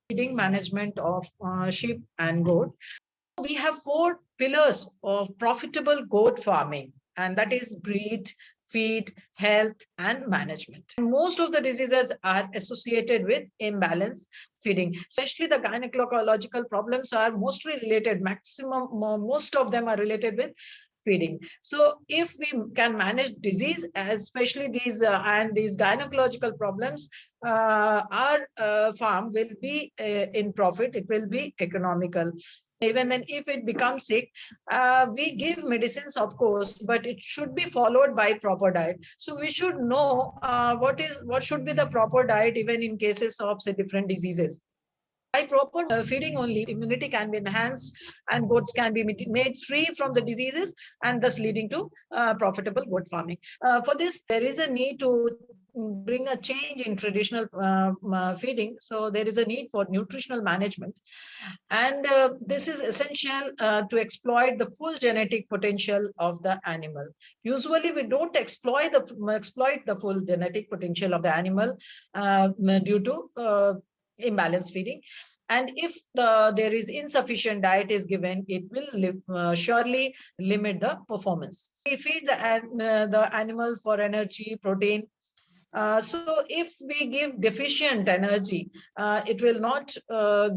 feeding management of sheep and goat. We have four pillars of profitable goat farming, and that is breed, feed, health, and management. And most of the diseases are associated with imbalance feeding, especially the gynecological problems are mostly related, most of them are related with feeding. So if we can manage disease, especially these and these gynecological problems, our farm will be in profit, it will be economical. Even then, if it becomes sick, we give medicines, of course, but it should be followed by proper diet. So we should know what should be the proper diet, even in cases of, say, different diseases. By proper feeding only, immunity can be enhanced and goats can be made free from the diseases, and thus leading to profitable goat farming. For this, there is a need to bring a change in traditional feeding. So there is a need for nutritional management. And this is essential to exploit the full genetic potential of the animal. Usually, we don't exploit the full genetic potential of the animal due to imbalance feeding. And if there is insufficient diet is given, it will surely limit the performance. We feed the animal for energy, protein. So if we give deficient energy, it will not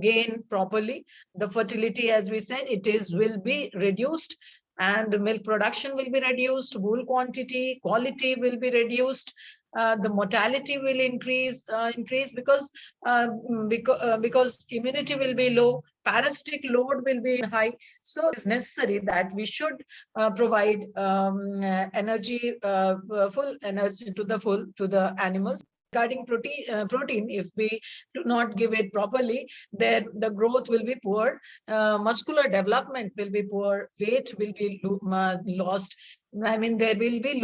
gain properly. The fertility, as we said, will be reduced, and milk production will be reduced, wool quality will be reduced. The mortality will increase because immunity will be low, parasitic load will be high. So it is necessary that we should provide energy, full energy to the animals. Regarding protein, if we do not give it properly, then the growth will be poor, muscular development will be poor, weight will be lost. I mean, there will be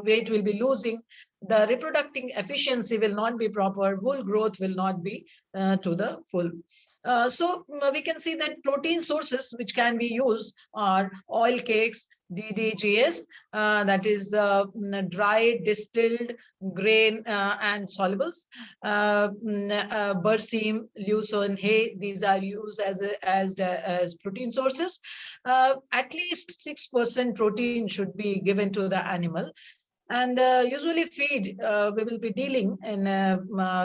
weight will be losing. The reproductive efficiency will not be proper. Wool growth will not be to the full. So we can see that protein sources which can be used are oil cakes, DDGS, that is dried, distilled, grain, and solubles. Berseem, lucerne, hay, these are used as protein sources. At least 6% protein should be given to the animal. And usually feed, we will be dealing in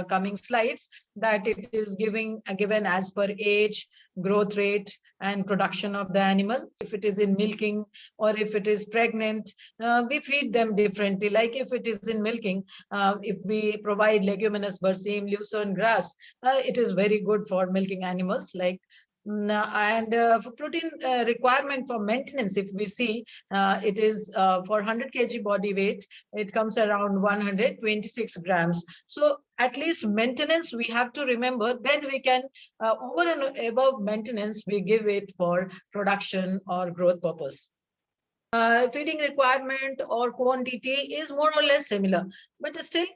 coming slides, that it is given as per age, growth rate, and production of the animal. If it is in milking or if it is pregnant, we feed them differently. Like if it is in milking, if we provide leguminous berseem, lucerne grass, it is very good for milking animals. Like and for protein requirement for maintenance, if we see, it is for 100 kg body weight, it comes around 126 grams. So at least maintenance we have to remember, then we can, over and above maintenance, we give it for production or growth purpose. Feeding requirement or quantity is more or less similar, but still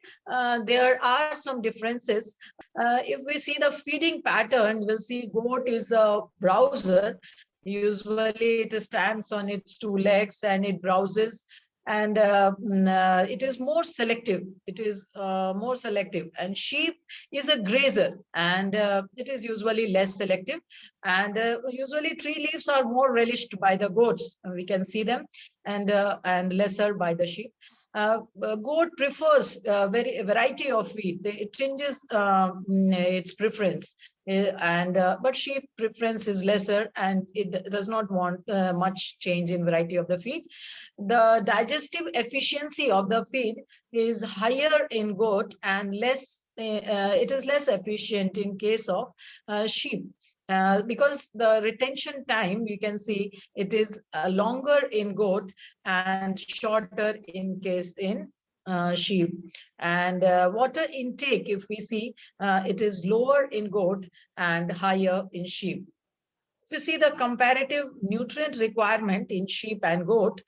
there are some differences. If we see the feeding pattern, we'll see goat is a browser. Usually it stands on its two legs and it browses, and it is more selective. And sheep is a grazer, and it is usually less selective. And usually tree leaves are more relished by the goats, we can see them, and lesser by the sheep. Goat prefers very variety of feed. It changes its preference, and but sheep preference is lesser, and it does not want much change in variety of the feed. The digestive efficiency of the feed is higher in goat and less. It is less efficient in case of sheep. Because the retention time, you can see it is longer in goat and shorter in case in sheep. And water intake, if we see, it is lower in goat and higher in sheep. If you see the comparative nutrient requirement in sheep and goat,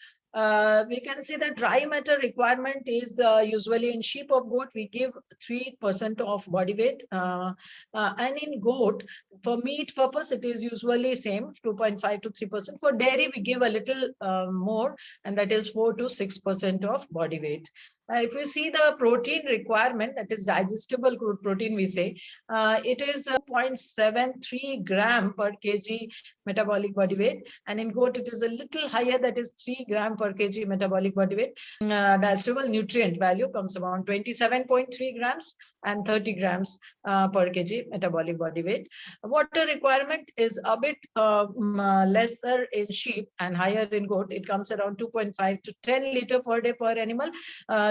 we can see the dry matter requirement is usually in sheep or goat, we give 3% of body weight. And in goat, for meat purpose, it is usually same, 2.5 to 3%. For dairy, we give a little more, and that is 4 to 6% of body weight. If you see the protein requirement, that is digestible crude protein, we say, it is 0.73 gram per kg metabolic body weight. And in goat, it is a little higher, that is 3 gram per kg metabolic body weight. Digestible nutrient value comes around 27.3 grams and 30 grams per kg metabolic body weight. Water requirement is a bit lesser in sheep and higher in goat. It comes around 2.5 to 10 liter per day per animal,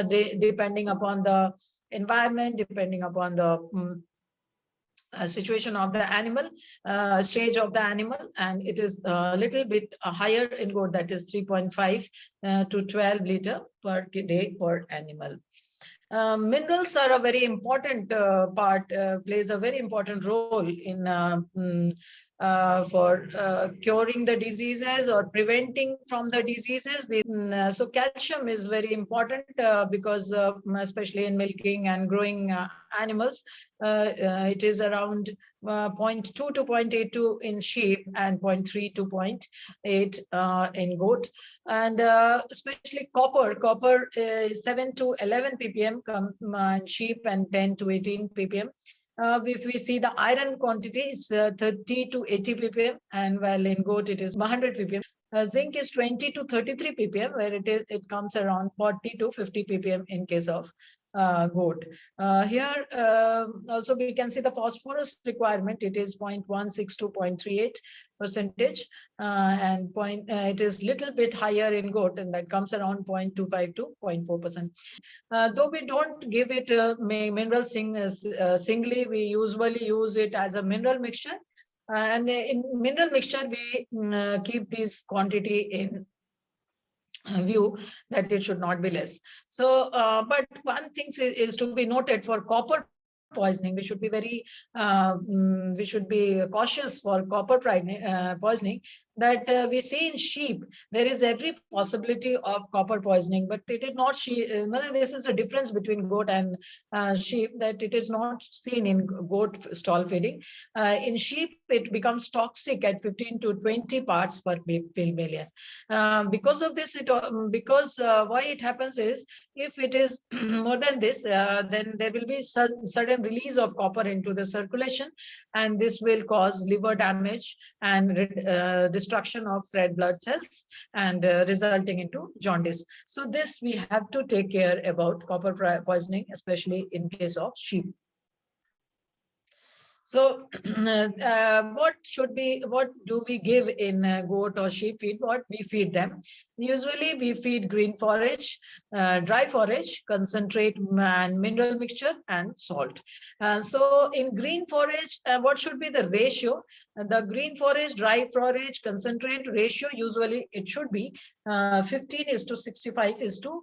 depending upon the environment, depending upon the situation of the animal, stage of the animal, and it is a little bit higher in goat, that is 3.5 to 12 liter per day per animal. Minerals are a very important plays a very important role in for curing the diseases or preventing from the diseases. So calcium is very important because especially in milking and growing animals, it is around 0.2 to 0.82 in sheep and 0.3 to 0.8 in goat. And especially copper is 7 to 11 ppm in sheep and 10 to 18 ppm. If we see the iron quantity, it's 30 to 80 ppm, and while in goat it is 100 ppm. Zinc is 20 to 33 ppm, where it comes around 40 to 50 ppm in case of goat. Here also we can see the phosphorus requirement. It is 0.16 to 0.38 percentage, and it is little bit higher in goat, and that comes around 0.25 to 0.4%. Though we don't give it mineral singly, we usually use it as a mineral mixture. And in mineral mixture, we keep this quantity in view that it should not be less. So, but one thing is to be noted for copper poisoning. We should be we should be cautious for copper poisoning. That we see in sheep, there is every possibility of copper poisoning, but it is not sheep. This is the difference between goat and sheep, that it is not seen in goat stall feeding. In sheep, it becomes toxic at 15 to 20 parts per million. Because of this, why it happens is, if it is more than this, then there will be sudden release of copper into the circulation, and this will cause liver damage and destruction of red blood cells, and resulting into jaundice. So this we have to take care about copper poisoning, especially in case of sheep. So what do we give in goat or sheep feed? What we feed them? Usually we feed green forage, dry forage, concentrate and mineral mixture, and salt. So in green forage, what should be the ratio? The green forage, dry forage, concentrate ratio, usually it should be 15 is to 65 is to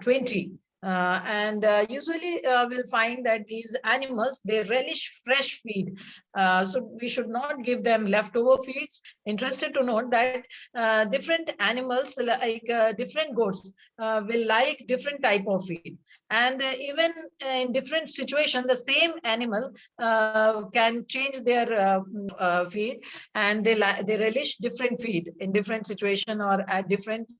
20. And usually we'll find that these animals, they relish fresh feed. So we should not give them leftover feeds. Interested to note that different animals, like different goats, will like different type of feed. And even in different situation, the same animal can change their feed, and they relish different feed in different situation or at different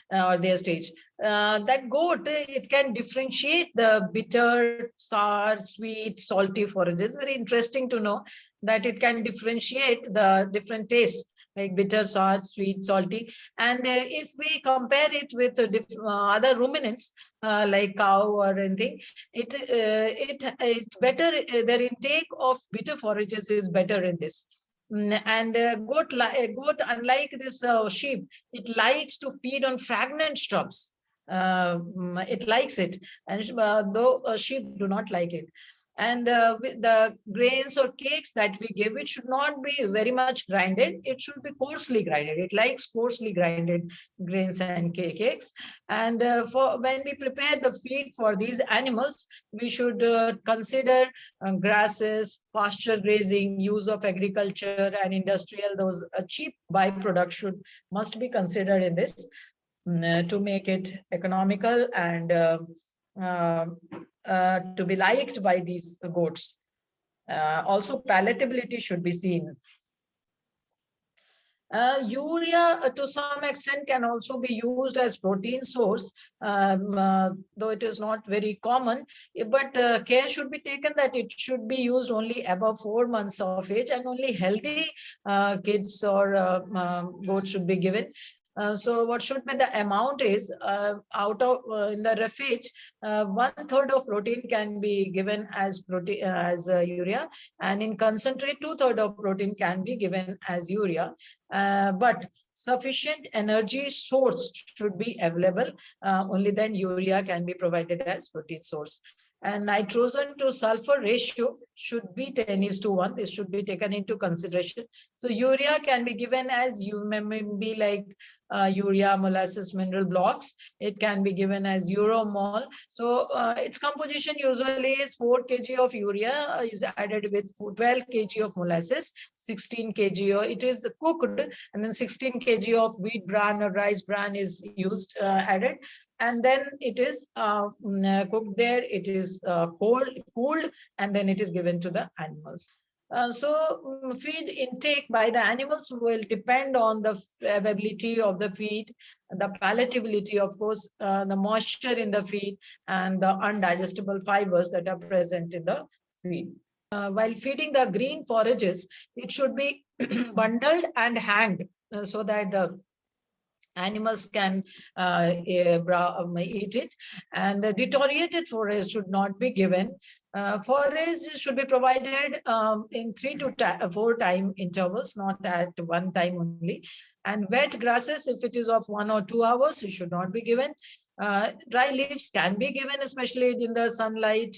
or their stage. That goat, it can differentiate the bitter, sour, sweet, salty forages. Very interesting to know that it can differentiate the different tastes, like bitter, sour, sweet, salty. And if we compare it with other ruminants like cow or anything, it's better. Their intake of bitter forages is better in this. And goat, unlike this sheep, it likes to feed on fragrant shrubs. It likes it, and though sheep do not like it. And the grains or cakes that we give, it should not be very much grinded. It should be coarsely grinded. It likes coarsely grinded grains and cakes. And for when we prepare the feed for these animals, we should consider grasses, pasture grazing, use of agriculture and industrial. Those cheap byproducts must be considered in this to make it economical and to be liked by these goats. Also, palatability should be seen. Urea to some extent can also be used as protein source, though it is not very common. But care should be taken that it should be used only above 4 months of age, and only healthy kids or goats should be given. So what should be the amount is out of in the roughage, 1/3 of protein can be given as protein as urea, and in concentrate 2/3 of protein can be given as urea. But sufficient energy source should be available. Only then urea can be provided as protein source. And nitrogen to sulfur ratio should be 10:1. This should be taken into consideration. So urea can be given as you may be like urea, molasses, mineral blocks. It can be given as uromol. So its composition usually is 4 kg of urea is added with 12 kg of molasses, 16 kg, or it is cooked, and then 16 kg of wheat bran or rice bran is used, added. And then it is cooked there, it is cooled, and then it is given to the animals. Feed intake by the animals will depend on the availability of the feed, the palatability, of course, the moisture in the feed, and the undigestible fibers that are present in the feed. While feeding the green forages, it should be bundled and hanged so that the animals can eat it. And the deteriorated forage should not be given. Forage should be provided in 3 to 4 time intervals, not at one time only. And wet grasses, if it is of 1 or 2 hours, it should not be given. Dry leaves can be given, especially in the sunlight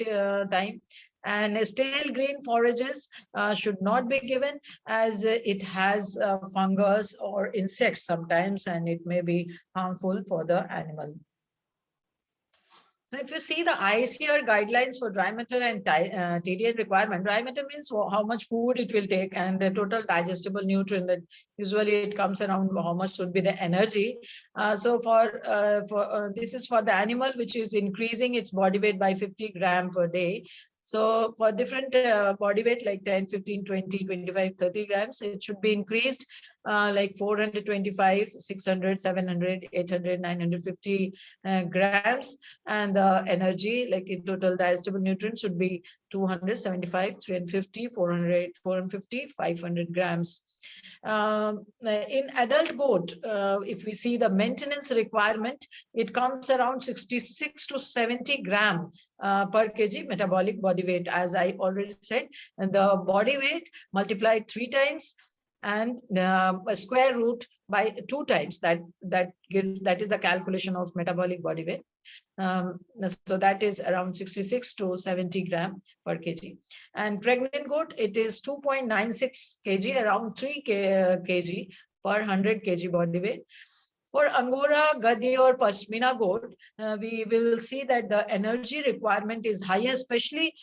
time. And stale green forages should not be given, as it has fungus or insects sometimes, and it may be harmful for the animal. So if you see the ICR guidelines for dry matter and TDN requirement, dry matter means how much food it will take, and the total digestible nutrient that usually it comes around how much should be the energy. So this is for the animal which is increasing its body weight by 50 gram per day. So for different body weight like 10, 15, 20, 25, 30 grams, it should be increased like 425, 600, 700, 800, 950 grams. And the energy, like in total digestible nutrients, should be 275, 350, 400, 450, 500 grams. In adult goat, if we see the maintenance requirement, it comes around 66 to 70 gram per kg metabolic body weight. As I already said, and the body weight multiplied 3 times, and a square root by 2 times. That is the calculation of metabolic body weight. So that is around 66 to 70 gram per kg. And pregnant goat, it is 2.96 kg, around 3 kg per 100 kg body weight. For Angora, Gadi, or Pashmina goat, we will see that the energy requirement is higher, especially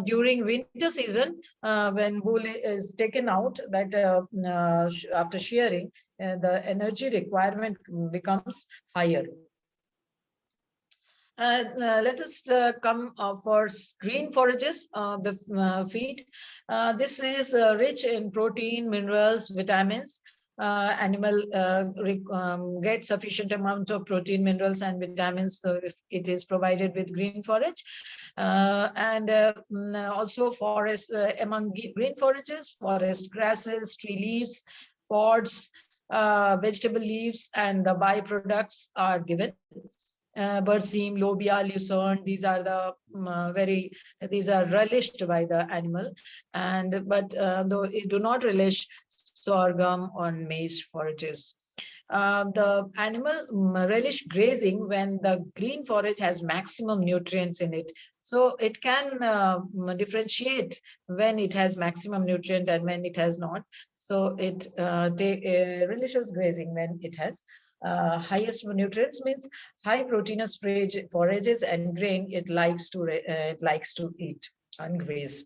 during winter season when wool is taken out. That after shearing, the energy requirement becomes higher. Let us come for green forages, the feed. This is rich in protein, minerals, vitamins. Animal get sufficient amount of protein, minerals, and vitamins if it is provided with green forage. And also forest, among green forages, forest grasses, tree leaves, pods, vegetable leaves, and the byproducts are given. Berseem, lobia, lucerne, these are the these are relished by the animal, but though it do not relish sorghum or maize forages. The animal relish grazing when the green forage has maximum nutrients in it. So it can differentiate when it has maximum nutrient and when it has not. So it relishes grazing when it has highest nutrients, means high proteinous forages and grain it likes to eat and graze.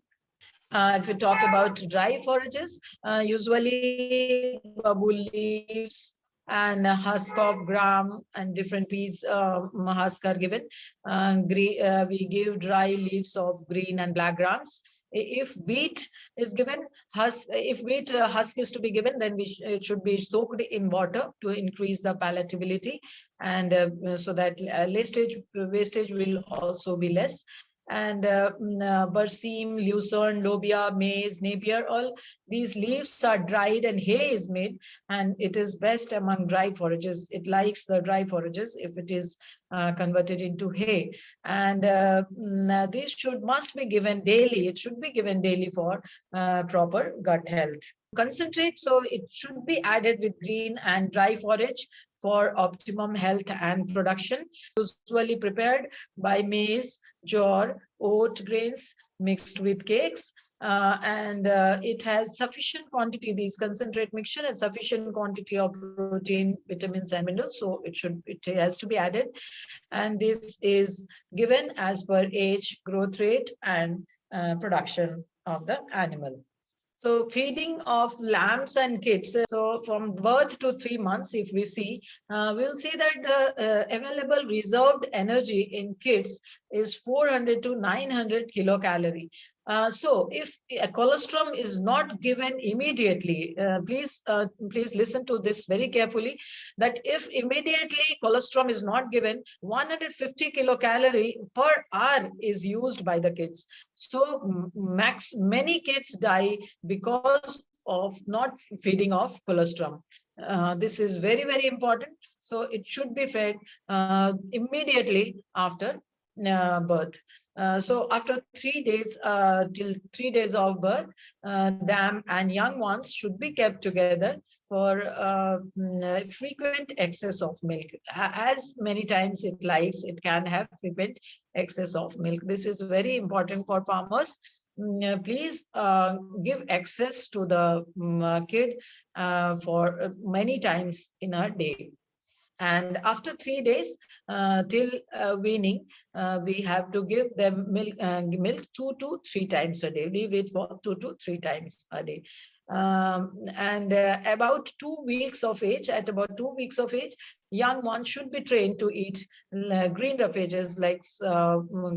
If we talk about dry forages, usually babool leaves and a husk of gram and different peas husk are given. We give dry leaves of green and black grams. If wheat is given, if wheat husk is to be given, then it should be soaked in water to increase the palatability, and so that wastage will also be less. And berseem, lucerne, lobia, maize, napier, all these leaves are dried and hay is made, and it is best among dry forages. It likes the dry forages if it is converted into hay. And these must be given daily. It should be given daily for proper gut health. Concentrate, so it should be added with green and dry forage for optimum health and production. Usually prepared by maize, jowar, oat grains mixed with cakes, and it has sufficient quantity. These concentrate mixture has sufficient quantity of protein, vitamins, and minerals, so it has to be added. And this is given as per age, growth rate, and production of the animal. So feeding of lambs and kids. So from birth to 3 months, if we see, we'll see that the available reserved energy in kids is 400 to 900 kilocalorie. So if a colostrum is not given immediately, please listen to this very carefully, that if immediately colostrum is not given, 150 kilocalorie per hour is used by the kids. So many kids die because of not feeding of colostrum. This is very, very important. So it should be fed immediately after birth. So after 3 days, till 3 days of birth, dam and young ones should be kept together for frequent excess of milk. As many times it likes, it can have frequent excess of milk. This is very important for farmers. Please give access to the kid for many times in a day. And after 3 days till weaning, we have to give them milk 2 to 3 times a day. Leave it for 2 to 3 times a day. And about 2 weeks of age, at about 2 weeks of age, young ones should be trained to eat green roughage like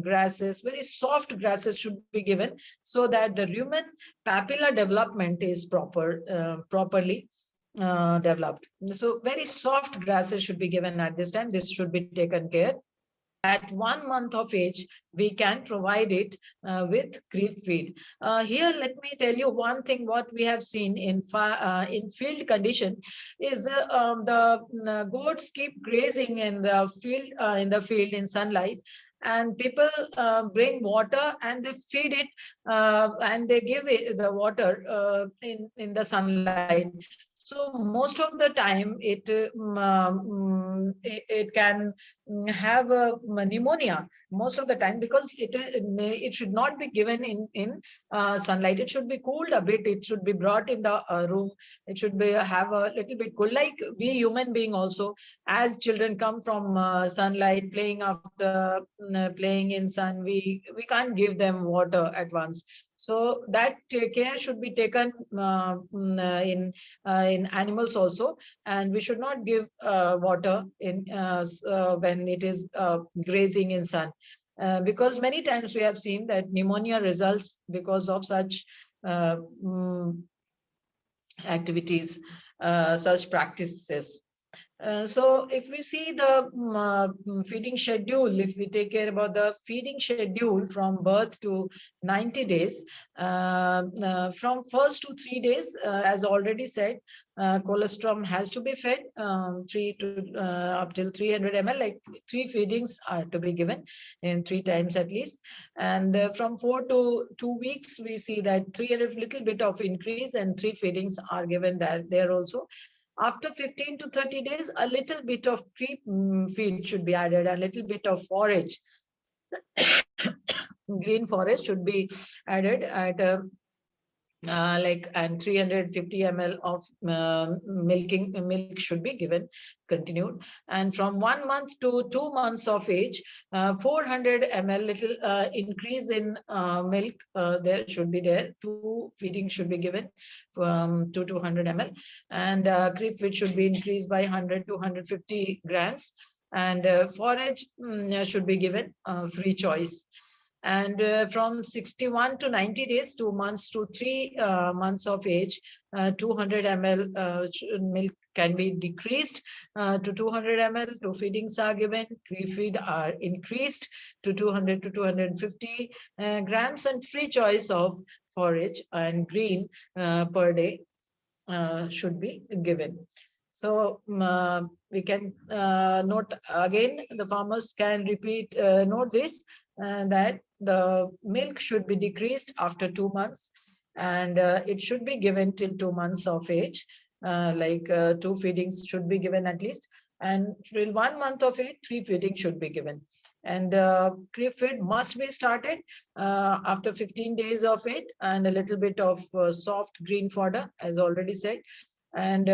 grasses. Very soft grasses should be given, so that the rumen papilla development is properly developed. So very soft grasses should be given at this time. This should be taken care. At 1 month of age, we can provide it with creep feed. Here, let me tell you one thing. What we have seen in field condition is the goats keep grazing in the field in sunlight, and people bring water and they feed it, and they give it the water in the sunlight. So most of the time it can have a pneumonia most of the time, because it should not be given in sunlight. It should be cooled a bit. It should be brought in the room. It should be have a little bit cool, like we human being also. As children come from sunlight, playing after playing in sun, we can't give them water at once. So that care should be taken in animals also, and we should not give water in when it is grazing in sun, because many times we have seen that pneumonia results because of such activities, such practices. So if we see the feeding schedule, if we take care about the feeding schedule from birth to 90 days, from first to 3 days, as already said, colostrum has to be fed up till 300 ml, like 3 feedings are to be given in 3 times at least. And from 4 to 2 weeks, we see that 300 little bit of increase and 3 feedings are given there also. After 15 to 30 days, a little bit of creep feed should be added, a little bit of forage. Green forage should be added at and 350 ml of milk should be given continued. And from 1 month to 2 months of age, 400 ml little increase in milk there should be there. Two feeding should be given from to 200 ml, and creep feed should be increased by 100 to 150 grams, and forage should be given free choice. And from 61 to 90 days, 2 months to 3 months of age, 200 ml milk can be decreased to 200 ml. Two feedings are given. Pre-feed are increased to 200 to 250 grams, and free choice of forage and green per day should be given. So we can note again, the farmers can note this, that the milk should be decreased after 2 months, and it should be given till 2 months of age. Two feedings should be given at least, and till 1 month of age, three feedings should be given. And pre-feed must be started after 15 days of it, and a little bit of soft green fodder, as already said. And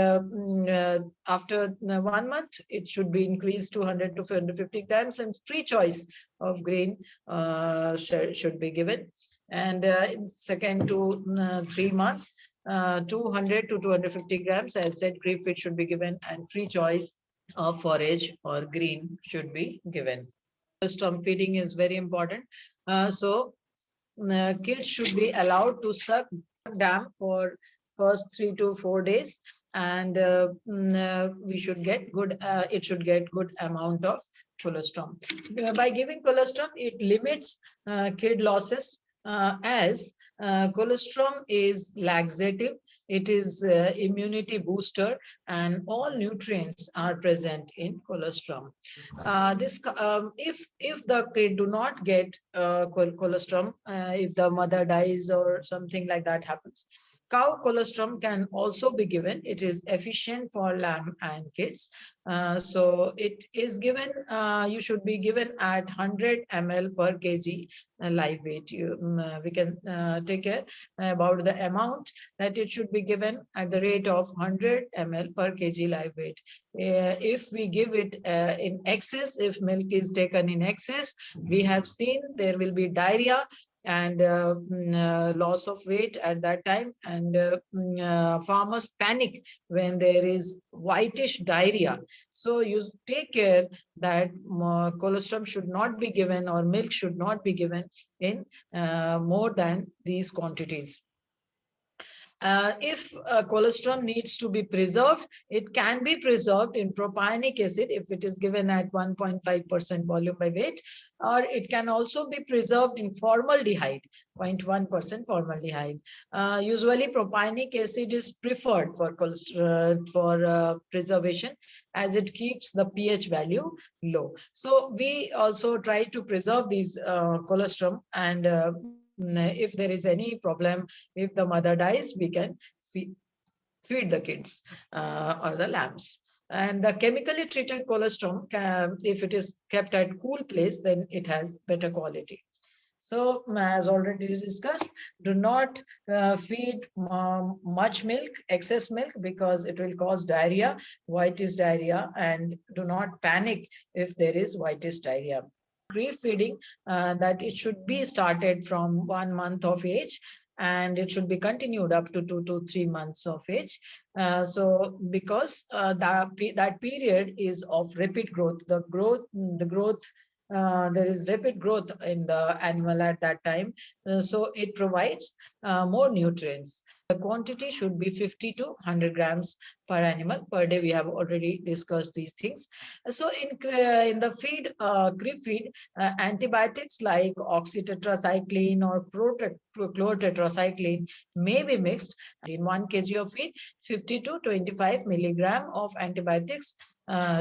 after 1 month, it should be increased to 100 to 150 grams, and free choice of grain should be given. And in second to 3 months, 200 to 250 grams, as said, creep feed should be given, and free choice of forage or green should be given. Colostrum feeding is very important. Kids should be allowed to suck dam for first 3 to 4 days, and we should get good. It should get good amount of colostrum. By giving colostrum, it limits kid losses, as colostrum is laxative. It is immunity booster, and all nutrients are present in colostrum. If the kid do not get colostrum, if the mother dies or something like that happens, cow colostrum can also be given. It is efficient for lamb and kids. So it is given. You should be given at 100 ml per kg live weight. We can take care about the amount that it should be given at the rate of 100 ml per kg live weight. If we give it in excess, if milk is taken in excess, we have seen there will be diarrhea and loss of weight at that time, and farmers panic when there is whitish diarrhea. So you take care that colostrum should not be given, or milk should not be given in more than these quantities. If colostrum needs to be preserved, it can be preserved in propionic acid if it is given at 1.5% volume by weight, or it can also be preserved in formaldehyde, 0.1% formaldehyde. Usually propionic acid is preferred for preservation, as it keeps the pH value low. So we also try to preserve these colostrum, and if there is any problem, if the mother dies, we can feed the kids or the lambs. And the chemically treated colostrum, if it is kept at cool place, then it has better quality. So as already discussed, do not feed much milk, excess milk, because it will cause diarrhea, whitish diarrhea, and do not panic if there is whitish diarrhea. Feeding, that it should be started from 1 month of age, and it should be continued up to 2 to 3 months of age. So because that period is of rapid growth, there is rapid growth in the animal at that time. So it provides more nutrients. The quantity should be 50 to 100 grams per animal per day. We have already discussed these things. So in the feed, creep feed, antibiotics like oxytetracycline or chlortetracycline may be mixed. In 1 kg of feed, 50 to 25 milligram of antibiotics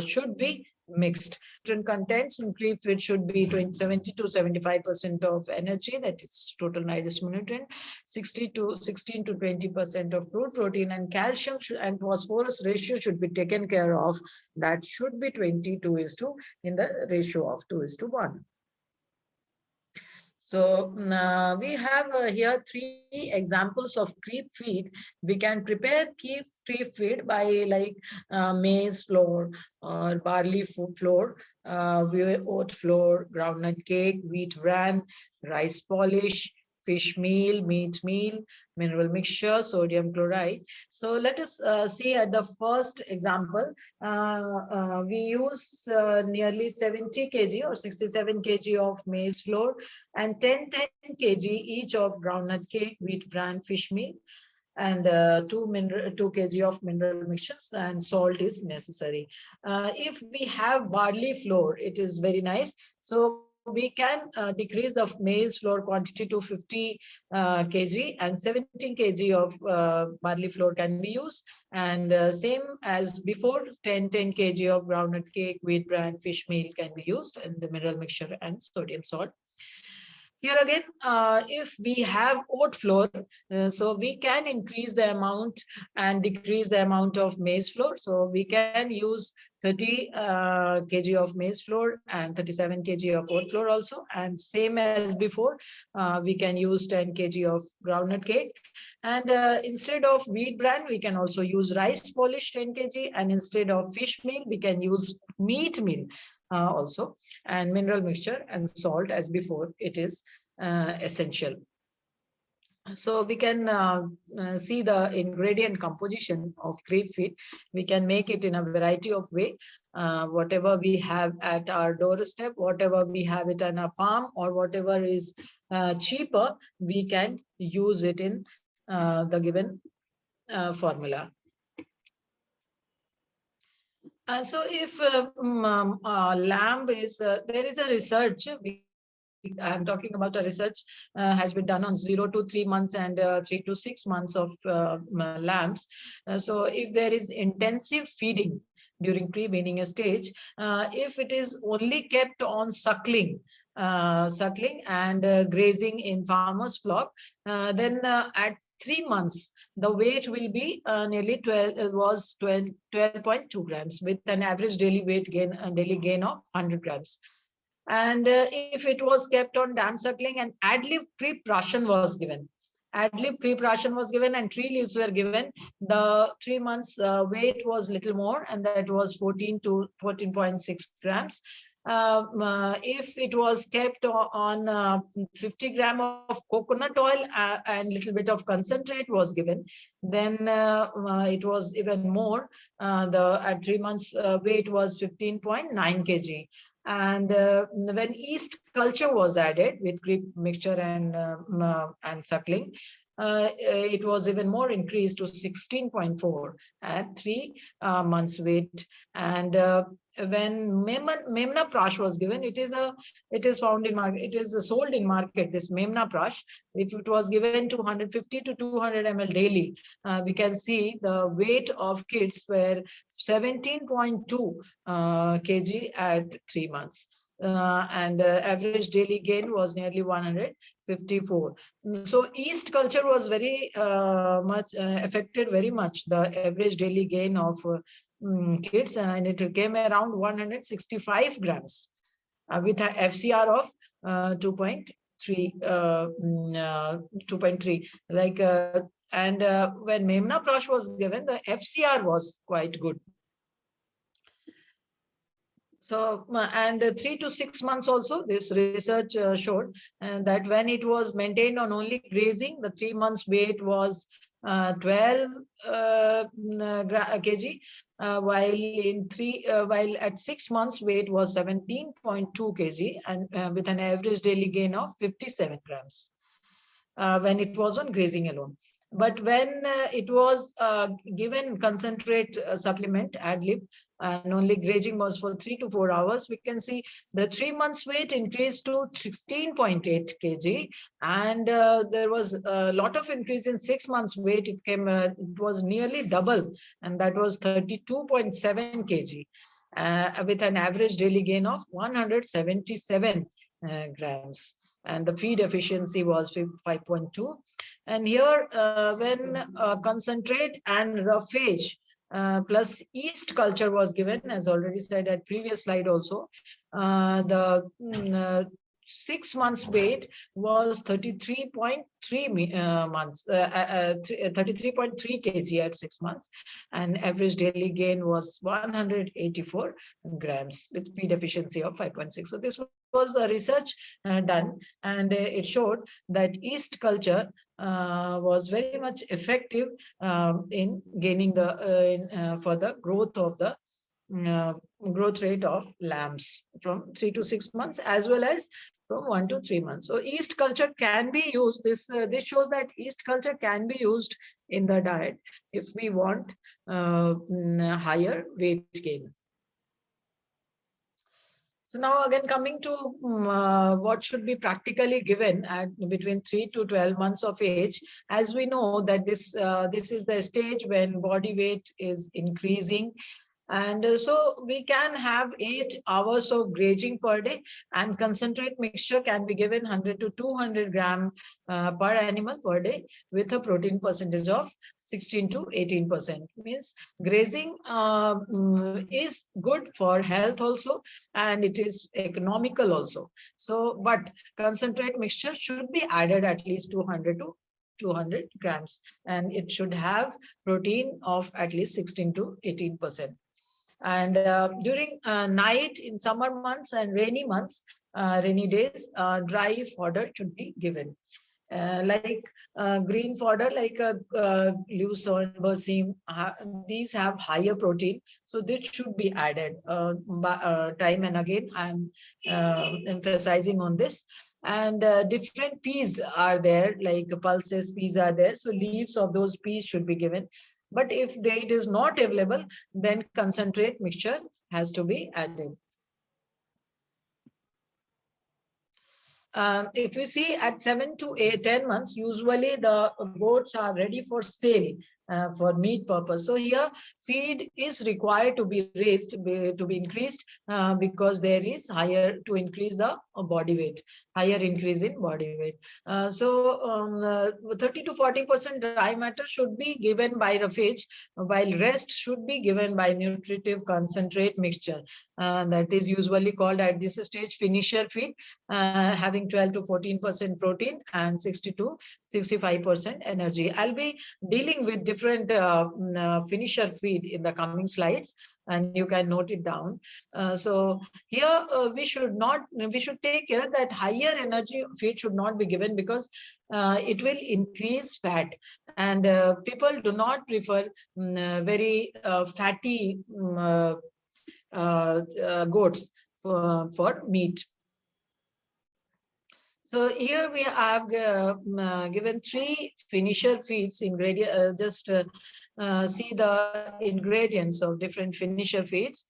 should be mixed. Nutrient contents in creep feed should be 70 to 75% of energy, that is total digestible nutrient, 16 to 20% of crude protein, and calcium and phosphorus ratio should be taken care of. That should be 22:2 in the ratio of 2:1. So we have here three examples of creep feed. We can prepare creep feed by like maize flour or barley flour, oat flour, groundnut cake, wheat bran, rice polish, fish meal, meat meal, mineral mixture, sodium chloride. So let us see at the first example. We use nearly 70 kg or 67 kg of maize flour and 10 kg each of groundnut cake, wheat bran, fish meal, and 2 kg of mineral mixtures, and salt is necessary. If we have barley flour, it is very nice. So we can decrease the maize flour quantity to 50 kg, and 17 kg of barley flour can be used. And same as before, 10 kg of groundnut cake, wheat bran, fish meal can be used, and the mineral mixture and sodium salt. Here again, if we have oat flour, so we can increase the amount and decrease the amount of maize flour. So we can use 30 kg of maize flour and 37 kg of oat flour also. And same as before, we can use 10 kg of groundnut cake. And instead of wheat bran, we can also use rice polish 10 kg. And instead of fish meal, we can use meat meal also, and mineral mixture and salt as before. It is essential. So we can see the ingredient composition of grape feed. We can make it in a variety of way. Whatever we have at our doorstep, whatever we have it on a farm, or whatever is cheaper, we can use it in the given formula. So if lamb is, there is a research, I'm talking about a research has been done on 0 to 3 months and 3 to 6 months of lambs. So if there is intensive feeding during pre-weaning stage, if it is only kept on suckling and grazing in farmer's flock, then at 3 months, the weight will be nearly 12.2 grams with an average daily daily gain of 100 grams. And if it was kept on dam suckling, and ad-lib pre-pration was given. Ad-lib pre-pration was given and tree leaves were given. The 3 months weight was little more, and that was 14 to 14.6 grams. If it was kept on 50 gram of coconut oil and little bit of concentrate was given, then it was even more. The at 3 months weight was 15.9 kg. And when yeast culture was added with grape mixture and suckling, it was even more increased to 16.4 at 3 months weight. And when Memna Prash was given, it is found in market, it is sold in market, this Memna Prash. If it was given to 150 to 200 ml daily, we can see the weight of kids were 17.2 kg at 3 months. And average daily gain was nearly 154. So yeast culture was very much affected very much the average daily gain of kids, and it came around 165 grams with a FCR of 2.3. 2.3 like and when Memna Prash was given, the FCR was quite good. So, and 3 to 6 months also, this research showed that when it was maintained on only grazing, the 3 months weight was 12 kg, while at 6 months weight was 17.2 kg, and with an average daily gain of 57 grams when it was on grazing alone. But when it was given concentrate supplement ad-lib, and only grazing was for 3 to 4 hours, we can see the 3 months weight increased to 16.8 kg, and there was a lot of increase in 6 months weight. It was nearly double, and that was 32.7 kg, with an average daily gain of 177 grams, and the feed efficiency was 5.2. And here, when concentrate and roughage plus yeast culture was given, as already said at previous slide also, the 6 months weight was 33.3 months, 33.3 kg at 6 months, and average daily gain was 184 grams with feed efficiency of 5.6. So this was the research done, and it showed that yeast culture was very much effective in gaining for the growth of the uh, growth rate of lambs from 3 to 6 months, as well as from 1 to 3 months. So yeast culture can be used. This shows that yeast culture can be used in the diet if we want higher weight gain. So now again coming to what should be practically given at between 3 to 12 months of age, as we know that this is the stage when body weight is increasing. And so we can have 8 hours of grazing per day, and concentrate mixture can be given 100 to 200 gram per animal per day with a protein percentage of 16 to 18%. Means grazing is good for health also, and it is economical also. So, but concentrate mixture should be added at least 200 to 200 grams, and it should have protein of at least 16 to 18%. And during night in summer months and rainy days, dry fodder should be given. Like green fodder, like lucerne, berseem, these have higher protein, so this should be added time and again. I'm emphasizing on this. And different peas are there, like pulses peas are there, so leaves of those peas should be given. But if it is not available, then concentrate mixture has to be added. If you see at 7 to 10 months, usually the goats are ready for sale for meat purpose. So here feed is required to be raised, to be increased, because there is higher to increase the body weight, higher increase in body weight. 30 to 40% dry matter should be given by roughage, while rest should be given by nutritive concentrate mixture. That is usually called at this stage finisher feed, having 12 to 14% protein and 60 to 65% energy. I'll be dealing with different finisher feed in the coming slides, and you can note it down. So here we should take care that higher energy feed should not be given, because it will increase fat, and people do not prefer very fatty goats for meat. So here we have given 3 finisher feeds ingredient. Just see the ingredients of different finisher feeds.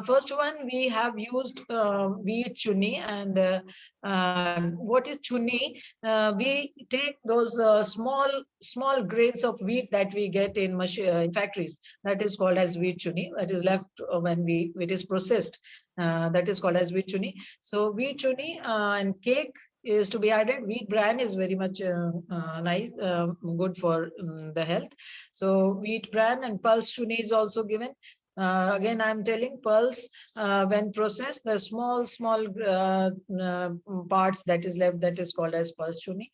First one, we have used wheat chunni, and what is chunni? We take those small grains of wheat that we get in factories. That is called as wheat chunni. That is left when it is processed. That is called as wheat chunni. So wheat chunni and cake is to be added. Wheat bran is very much nice, good for the health. So wheat bran and pulse chunni is also given. Again, I'm telling pulse, when processed, the small parts that is left, that is called as pulse chunni.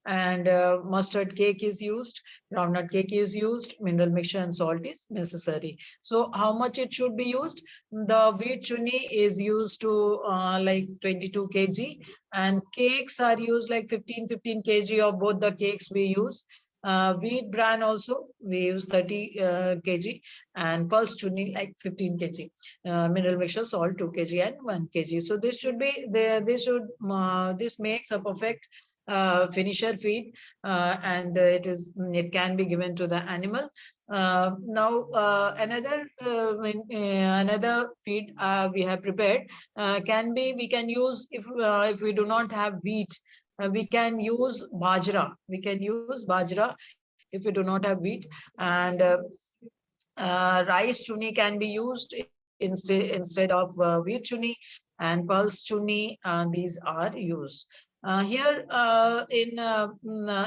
And mustard cake is used, groundnut cake is used, mineral mixture and salt is necessary. So how much it should be used? The wheat chunni is used to like 22 kg, and cakes are used like 15 kg of both the cakes we use. Wheat bran also we use 30 kg, and pulse chunni like 15 kg. Mineral mixture salt 2 kg and 1 kg. So this should be there. This makes a perfect finisher feed, and it can be given to the animal. Now another feed we have prepared we can use, if we do not have wheat, we can use bajra. We can use bajra if we do not have wheat, and rice chunni can be used instead of wheat chunni, and pulse chunni. These are used. Here,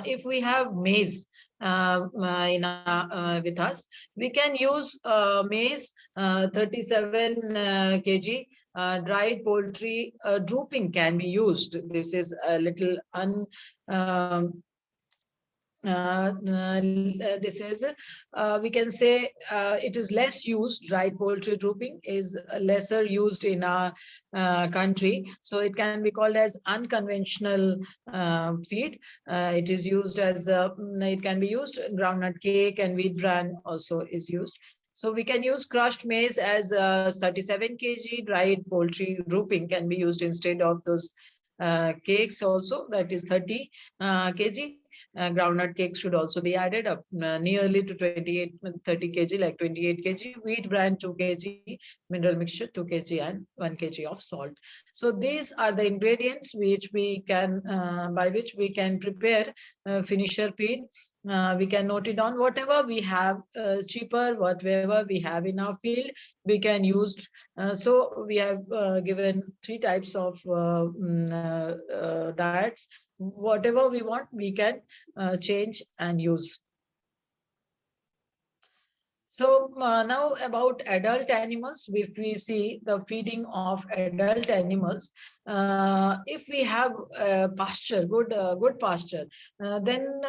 if we have maize with us, we can use maize 37 kg, Dried poultry drooping can be used. This is a little um, this is we can say it is less used. Dried poultry drooping is lesser used in our country, so it can be called as unconventional feed. It is used as it can be used groundnut cake, and wheat bran also is used. So we can use crushed maize as 37 kg. Dried poultry drooping can be used instead of those cakes also, that is 30 kg. Groundnut cakes should also be added up nearly to 28, 30 kg, like 28 kg. Wheat bran 2 kg, mineral mixture 2 kg, and 1 kg of salt. So these are the ingredients which we can by which we can prepare finisher feed. We can note it down. Whatever we have cheaper, whatever we have in our field, we can use. So we have given three types of diets. Whatever we want, we can change and use. So now about adult animals, if we see the feeding of adult animals, if we have pasture, good pasture, then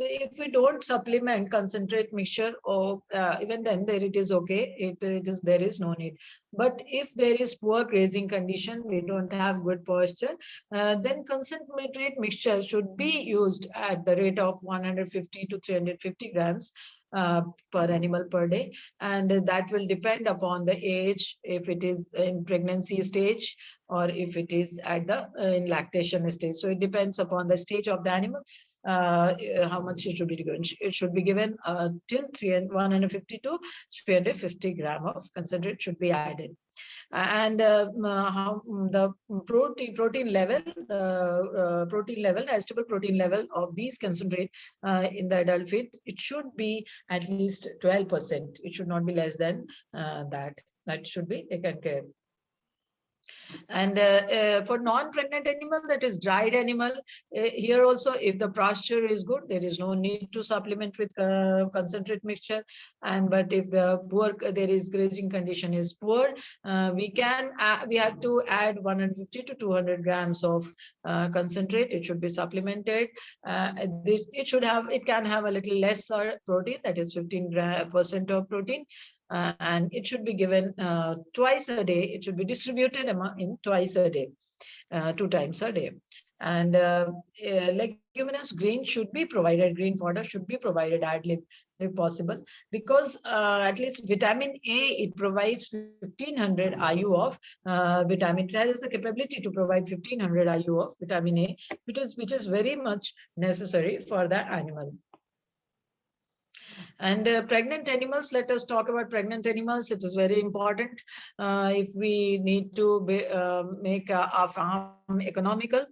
if we don't supplement concentrate mixture of even then there it is okay. It is there is no need. But if there is poor grazing condition, we don't have good pasture, then concentrate mixture should be used at the rate of 150 to 350 grams per animal per day, and that will depend upon the age, if it is in pregnancy stage or if it is at the in lactation stage. So it depends upon the stage of the animal, how much it should be given. It should be given till 150 to 350 gram of concentrate should be added. And how the protein level, vegetable protein level of these concentrate in the adult feed, it should be at least 12%. It should not be less than that. That should be taken care. And for non-pregnant animal, that is dried animal, here also, if the pasture is good, there is no need to supplement with concentrate mixture. And but if the poor, there is grazing condition is poor, we have to add 150 to 200 grams of concentrate. It should be supplemented. It can have a little lesser protein, that is 15% of protein, and it should be given twice a day. It should be distributed in twice a day, 2 times a day. And leguminous green should be provided, green fodder should be provided ad lib if possible, because at least vitamin A, it provides 1500 IU of vitamin. It has the capability to provide 1500 IU of vitamin A, which is very much necessary for the animal. And pregnant animals, let us talk about pregnant animals. It is very important if we need to make our farm economical.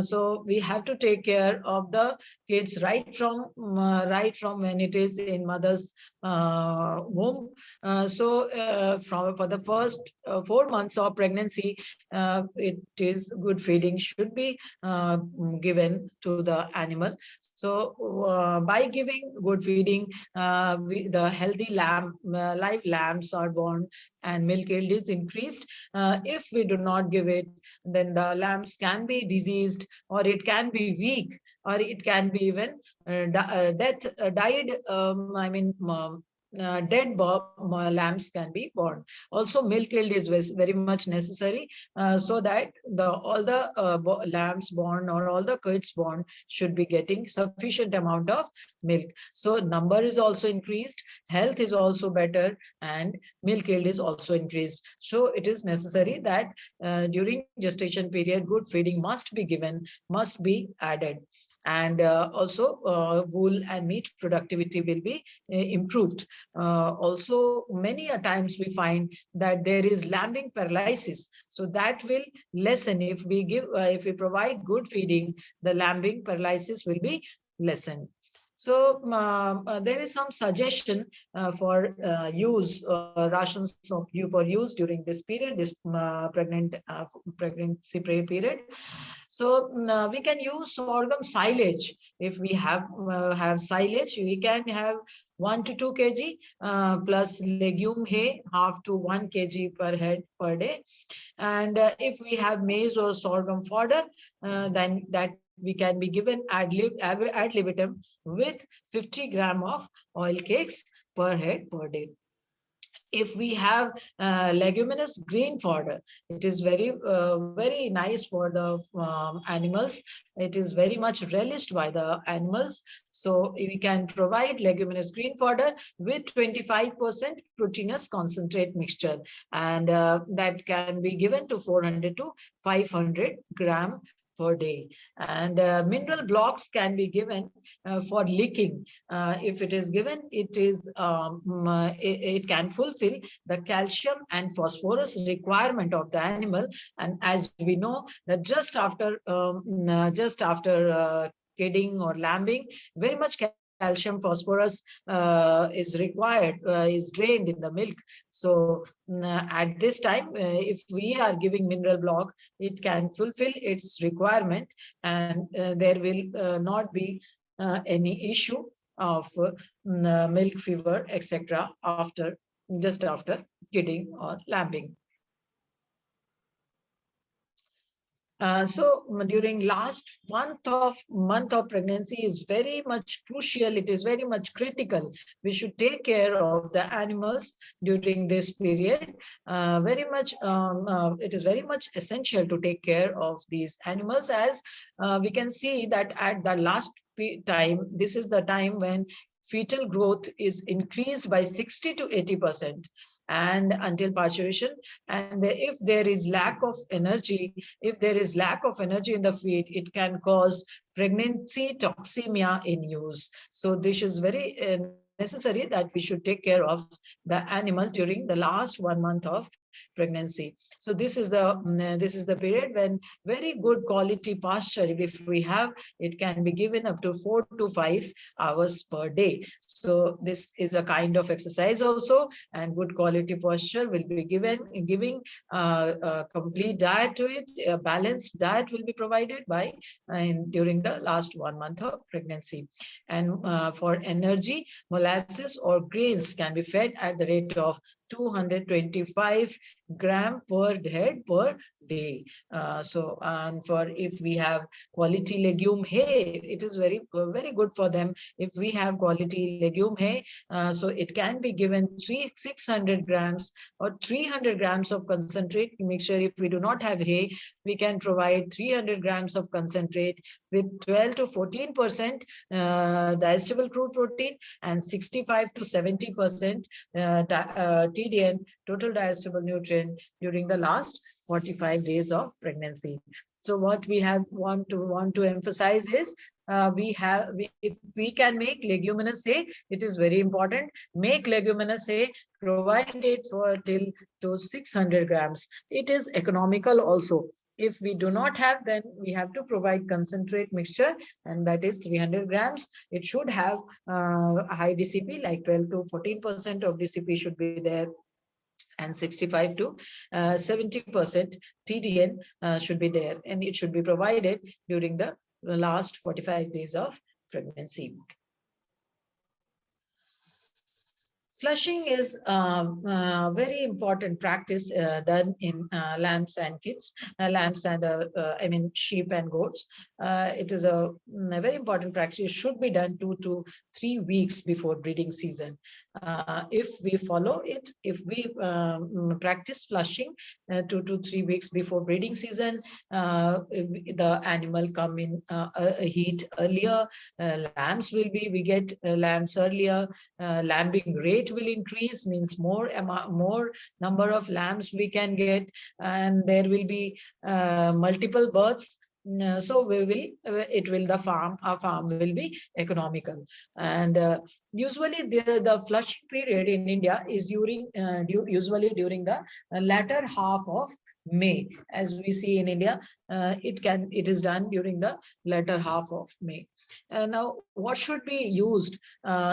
So we have to take care of the kids right from when it is in mother's womb. For the first 4 months of pregnancy, it is good feeding should be given to the animal. So by giving good feeding, the healthy live lambs are born and milk yield is increased. If we do not give it, then the lambs can be diseased, or it can be weak, or it can be even died. Dead lambs can be born. Also, milk yield is very much necessary, so that all the lambs born or all the kids born should be getting sufficient amount of milk. So number is also increased, health is also better, and milk yield is also increased. So it is necessary that during gestation period, good feeding must be given, must be added. And also wool and meat productivity will be improved. Also, many a times we find that there is lambing paralysis. So that will lessen if we provide good feeding, the lambing paralysis will be lessened. So there is some suggestion for use rations for use during this period, this pregnancy period. So we can use sorghum silage. If we have silage, we can have 1 to 2 kg plus legume hay, half to 1 kg per head per day. And if we have maize or sorghum fodder, then that we can be given ad libitum with 50 gram of oil cakes per head per day. If we have leguminous green fodder, it is very nice for the animals. It is very much relished by the animals. So we can provide leguminous green fodder with 25% proteinous concentrate mixture, and that can be given to 400 to 500 gram per day. And mineral blocks can be given for licking. If it is given, it can fulfill the calcium and phosphorus requirement of the animal. And as we know that just after kidding or lambing, very much calcium phosphorus is required, is drained in the milk. So at this time, if we are giving mineral block, it can fulfill its requirement, and there will not be any issue of milk fever, etc. after just after kidding or lambing. So during last month of pregnancy is very much crucial. It is very much critical. We should take care of the animals during this period. It is very much essential to take care of these animals, as we can see that at the last time, this is the time when fetal growth is increased by 60 to 80%, and until parturition. And if there is lack of energy, if there is lack of energy in the feed, it can cause pregnancy toxemia in use. So this is very necessary that we should take care of the animal during the last 1 month of pregnancy. So this is the period when very good quality pasture, if we have, it can be given up to 4 to 5 hours per day. So this is a kind of exercise also, and good quality pasture will be giving a complete diet to it. A balanced diet will be provided by during the last 1 month of pregnancy. And for energy, molasses or grains can be fed at the rate of 225 gram per head per day. So for if we have quality legume hay, it is very good for them. If we have quality legume hay, so it can be given 600 grams or 300 grams of concentrate mixture. If we do not have hay, we can provide 300 grams of concentrate with 12 to 14% digestible crude protein and 65 to 70% TDN, total digestible nutrient, during the last 45 days of pregnancy. So what we want to emphasize is if we can make leguminous hay, it is very important. Make leguminous hay, provide it for till to 600 grams. It is economical also. If we do not have, then we have to provide concentrate mixture, and that is 300 grams. It should have a high DCP, like 12 to 14% of DCP should be there, and 65 to 70% TDN should be there, and it should be provided during the last 45 days of pregnancy. Flushing is a very important practice done in lambs and kids, lambs and sheep and goats. It is a very important practice. It should be done 2 to 3 weeks before breeding season. If we follow it, if we practice flushing 2 to 3 weeks before breeding season, the animal come in heat earlier. Lambs we get lambs earlier. Lambing rate will increase, means more number of lambs we can get, and there will be multiple births. So our farm will be economical. And usually the flushing period in India is usually during the latter half of May. As we see in India, it is done during the latter half of May. Now, what should be used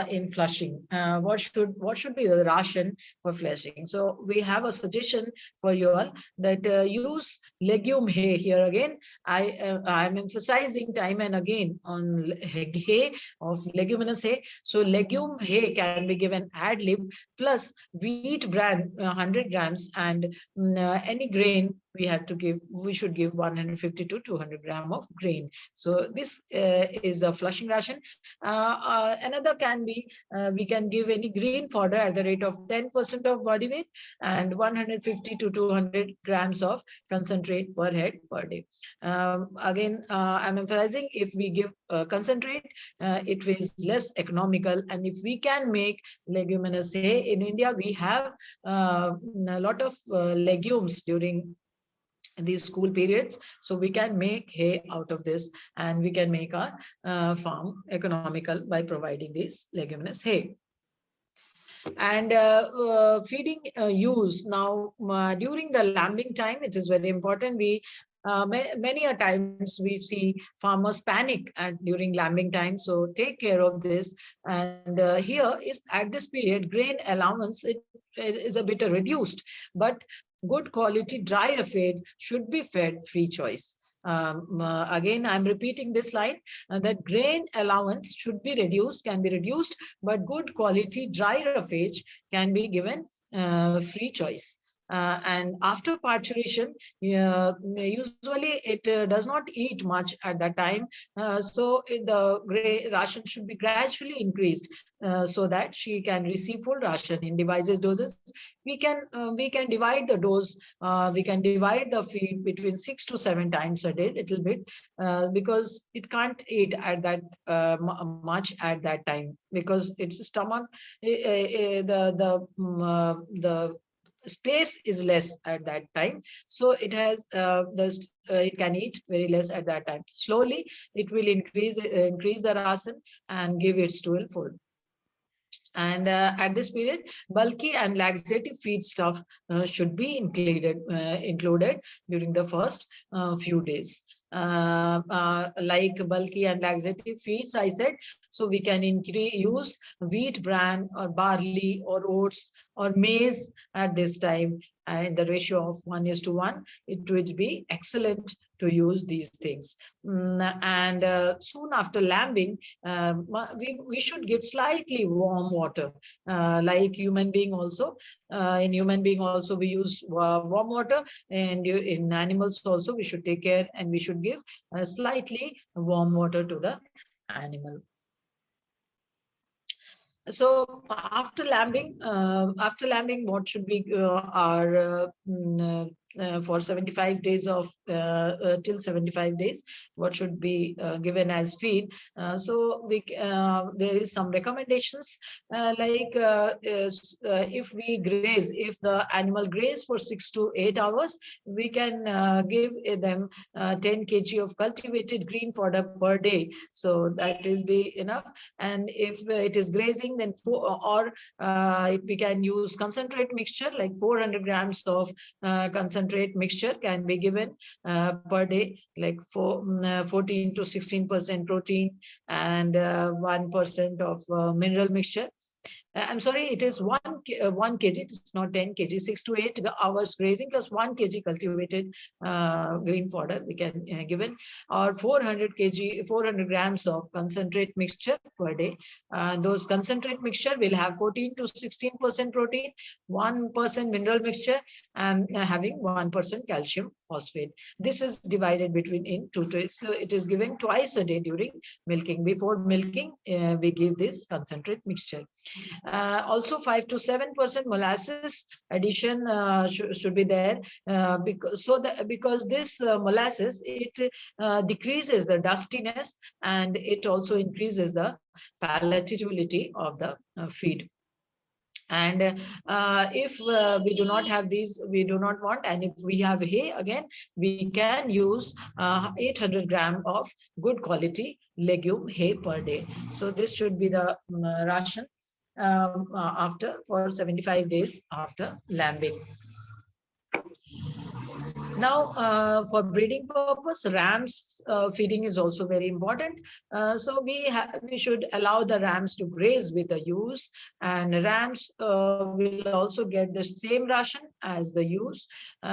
in flushing? What should be the ration for flushing? So we have a suggestion for you all that use legume hay. Here again, I'm emphasizing time and again on hay of leguminous hay. So legume hay can be given ad lib plus wheat bran 100 grams and any grain we should give 150 to 200 gram of grain. So this is a flushing ration. Another can be we can give any green fodder at the rate of 10% of body weight and 150 to 200 grams of concentrate per head per day. Again, I'm emphasizing if we give concentrate, it is less economical. And if we can make leguminous hay in India, we have a lot of legumes during these school periods, so we can make hay out of this and we can make our farm economical by providing this leguminous hay. And feeding use now during the lambing time, it is very important. Many a times we see farmers panic during lambing time, so take care of this. And here is at this period grain allowance, it is a bit reduced, but good quality dry feed should be fed free choice. Again, I'm repeating this line that grain allowance should be reduced, can be reduced, but good quality dry roughage can be given free choice. And after parturition, usually it does not eat much at that time. The ration should be gradually increased so that she can receive full ration in devices doses. We can divide the dose. We can divide the feed between 6 to 7 times a day, little bit, because it can't eat at that much at that time because its stomach, the space is less at that time, so it has it can eat very less at that time. Slowly it will increase the ration and give its stool full. And at this period, bulky and laxative feed stuff should be included during the first few days. Like bulky and laxative feeds, I said, so we can use wheat bran or barley or oats or maize at this time, and the ratio of 1:1, it would be excellent to use these things. And soon after lambing, we should give slightly warm water, like human being also. In human being also we use warm water, and in animals also we should take care and we should give slightly warm water to the animal. So after lambing, what should be our for 75 days of till 75 days, what should be given as feed? So there is some recommendations, like if we graze, if the animal graze for 6 to 8 hours, we can give them 10 kg of cultivated green fodder per day. So that will be enough. And if it is grazing, then we can use concentrate mixture, like 400 grams of concentrate mixture can be given per day, like 14 to 16% protein and 1% of mineral mixture. I'm sorry, it is 1 kg, it's not 10 kg, 6 to 8 hours grazing plus 1 kg cultivated green fodder we can given, or 400 grams of concentrate mixture per day. Those concentrate mixture will have 14 to 16% protein, 1% mineral mixture, and having 1% calcium phosphate. This is divided between in 2 days. So it is given twice a day during milking. Before milking, we give this concentrate mixture. Also 5 to 7% molasses addition should be there, because this molasses, it decreases the dustiness and it also increases the palatability of the feed. And if we do not have these, we do not want, and if we have hay, again we can use 800 gram of good quality legume hay per day. So this should be the ration after for 75 days after lambing. Now, for breeding purpose, rams feeding is also very important. So we should allow the rams to graze with the ewes, and rams will also get the same ration as the ewes.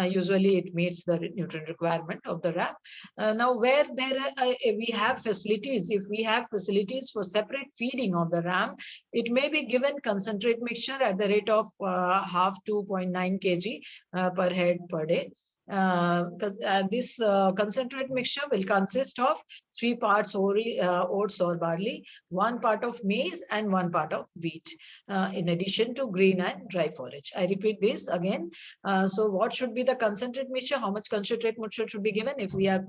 Usually, it meets the nutrient requirement of the ram. Now, where we have facilities, if we have facilities for separate feeding of the ram, it may be given concentrate mixture at the rate of half 2.9 kg per head per day. This concentrate mixture will consist of 3 parts oats or barley, 1 part of maize, and 1 part of wheat, in addition to green and dry forage. I repeat this again. So what should be the concentrate mixture? How much concentrate mixture should be given? If we have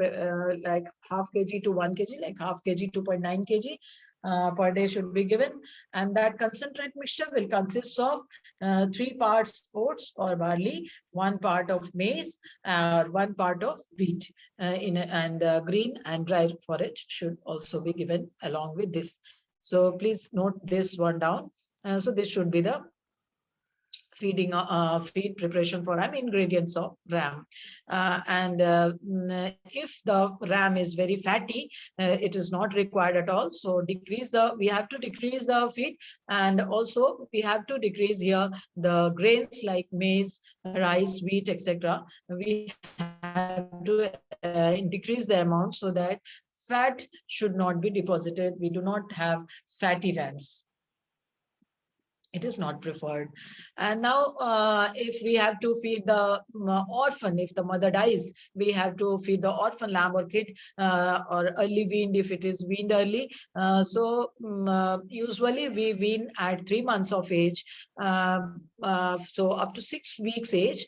like half kg to 1 kg, like half kg, 2.9 kg per day should be given. And that concentrate mixture will consist of 3 parts oats or barley, 1 part of maize, 1 part of wheat, and green and dry forage should also be given along with this. So please note this one down. So this should be the feed preparation for ram, ingredients of ram. If the ram is very fatty, it is not required at all. So we have to decrease the feed, and also we have to decrease here the grains like maize, rice, wheat, etc. We have to decrease the amount so that fat should not be deposited. We do not have fatty rams. It is not preferred. And now, if we have to feed the orphan, if the mother dies, we have to feed the orphan lamb or kid, or early weaned if it is weaned early. Usually we wean at 3 months of age. So up to 6 weeks age,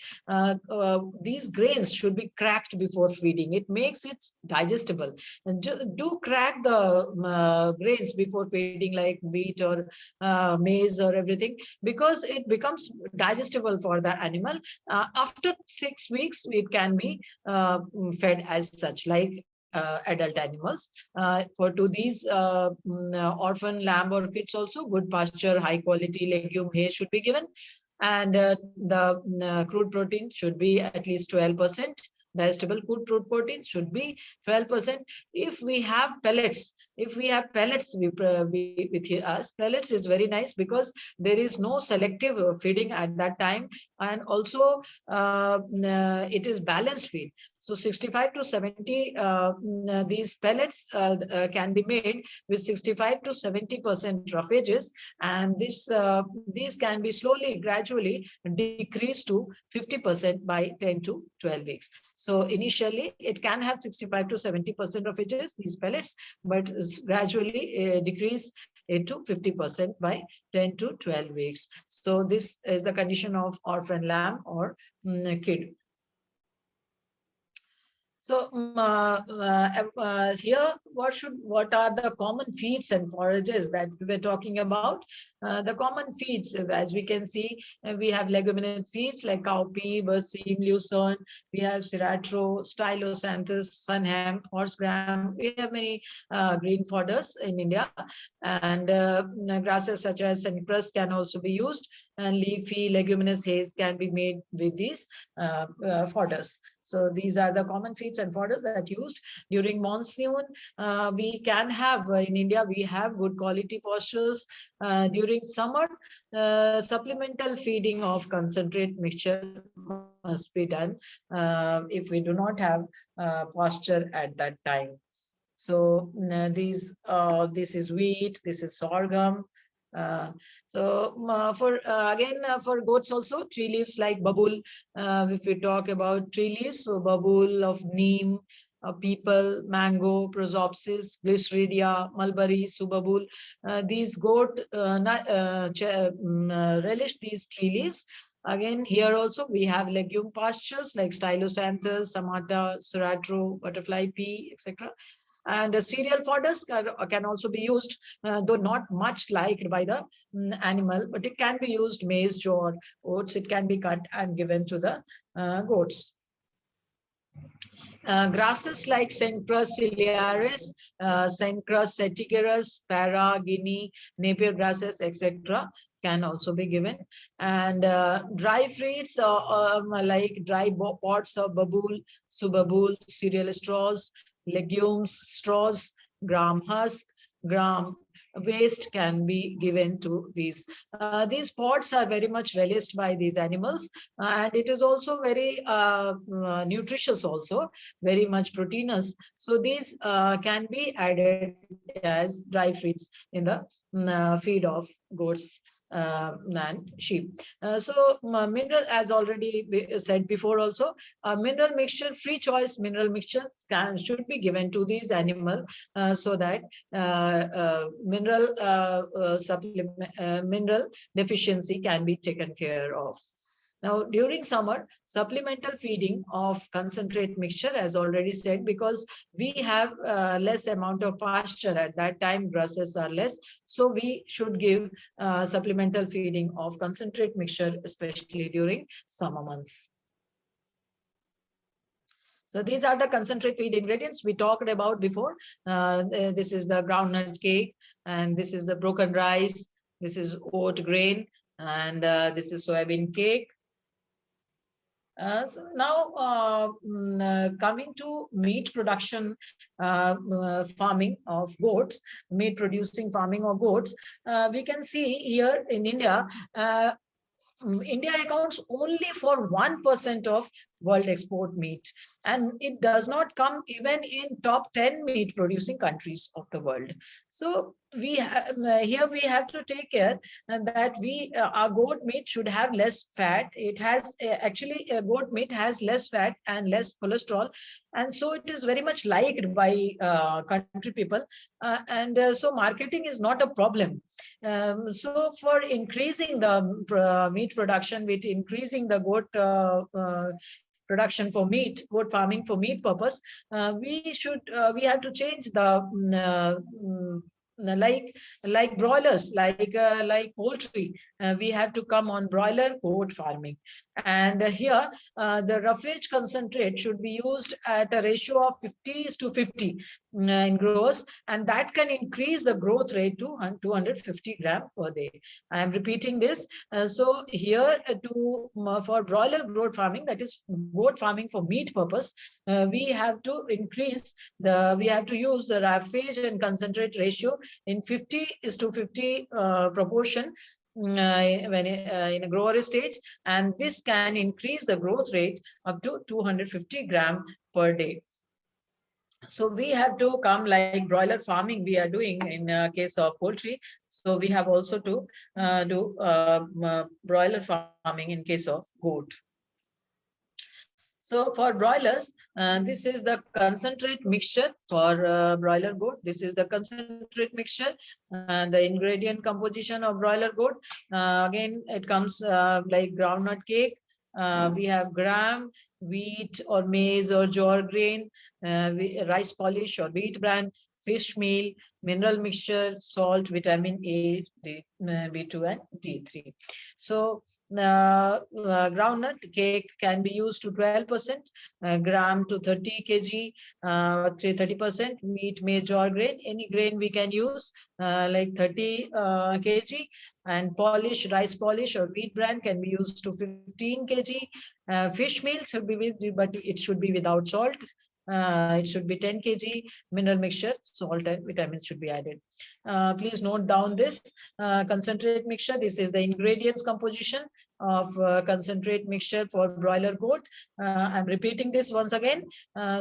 these grains should be cracked before feeding. It makes it digestible. And do crack the grains before feeding, like wheat or maize or everything, because it becomes digestible for the animal. After 6 weeks, it can be fed as such, like adult animals. To these orphan lamb or kids also, good pasture, high quality legume hay should be given. And the crude protein should be at least 12%. Digestible food protein should be 12%. If we have pellets, with us, pellets is very nice because there is no selective feeding at that time, and also it is balanced feed. So 65 to 70, these pellets can be made with 65 to 70% roughages, and these can be gradually decreased to 50% by 10 to 12 weeks. So initially, it can have 65 to 70% roughages, these pellets, but gradually decrease it to 50% by 10 to 12 weeks. So this is the condition of orphan lamb or kid. So here, what are the common feeds and forages that we were talking about? The common feeds, as we can see, we have leguminous feeds like cowpea, berseem, lucerne. We have cilantro, stylosanthus, sunham, horse gram. We have many green fodders in India, and grasses such as cypress can also be used, and leafy leguminous hays can be made with these fodders. So these are the common feeds and fodders that are used during monsoon. We can have in India, we have good quality pastures. During summer, supplemental feeding of concentrate mixture must be done if we do not have pasture at that time. So this is wheat, this is sorghum. For goats also, tree leaves like babul. If we talk about tree leaves, so babul of neem, peepal, mango, prosopis, glyceridia, mulberry, subabul. These goat relish these tree leaves. Again, here also we have legume pastures like stylosanthus, samata, cilantro, butterfly pea, etc. And cereal fodders can also be used, though not much liked by the animal, but it can be used. Maize, jowar, oats, it can be cut and given to the goats. Grasses like Cencrus ciliaris, Cencrus setigerus, Para, Guinea, Napier grasses, etc. can also be given. And dry feeds like dry pods of babul, subabul, cereal straws, legumes straws, gram husk, gram waste can be given to these. These pods are very much relished by these animals, and it is also very nutritious also, very much proteinous. So these can be added as dry feeds in the feed of goats and sheep. So mineral, as already said before also, mineral mixture, free choice mineral mixture should be given to these animals so that mineral deficiency can be taken care of. Now, during summer, supplemental feeding of concentrate mixture, as already said, because we have less amount of pasture at that time, grasses are less, so we should give supplemental feeding of concentrate mixture, especially during summer months. So these are the concentrate feed ingredients we talked about before. This is the groundnut cake, and this is the broken rice, this is oat grain, and this is soybean cake. So now, coming to meat production, farming of goats, meat producing farming of goats, we can see here in India, India accounts only for 1% of world export meat, and it does not come even in top 10 meat producing countries of the world. So here we have to take care that our goat meat should have less fat. It has actually goat meat has less fat and less cholesterol, and so it is very much liked by country people, and so marketing is not a problem. So for increasing the meat production, with increasing the goat production for meat, goat farming for meat purpose, we have to change the like broilers, like poultry. We have to come on broiler goat farming, and here the roughage concentrate should be used at a ratio of 50:50 in gross, and that can increase the growth rate to 250 gram per day. I am repeating this. So here for broiler goat farming, that is goat farming for meat purpose, we have to use the roughage and concentrate ratio in 50:50 proportion when in a grower stage, and this can increase the growth rate up to 250 gram per day. So we have to come like broiler farming we are doing in case of poultry. So we have also to do broiler farming in case of goat. So for broilers, this is the concentrate mixture for broiler goat. This is the concentrate mixture, the ingredient composition of broiler goat. Again, it comes like groundnut cake. We have gram, wheat or maize or jowar grain, rice polish or wheat bran, fish meal, mineral mixture, salt, vitamin A, B2 and D3. So groundnut cake can be used to 12%, gram to 30 kg, 30%, wheat, maize, jowar grain, any grain we can use like 30 kg, and rice polish or wheat bran can be used to 15 kg. Fish meal should be but it should be without salt. It should be 10 kg. Mineral mixture, salt and vitamins should be added. Please note down this concentrate mixture. This is the ingredients composition of concentrate mixture for broiler goat. I'm repeating this once again.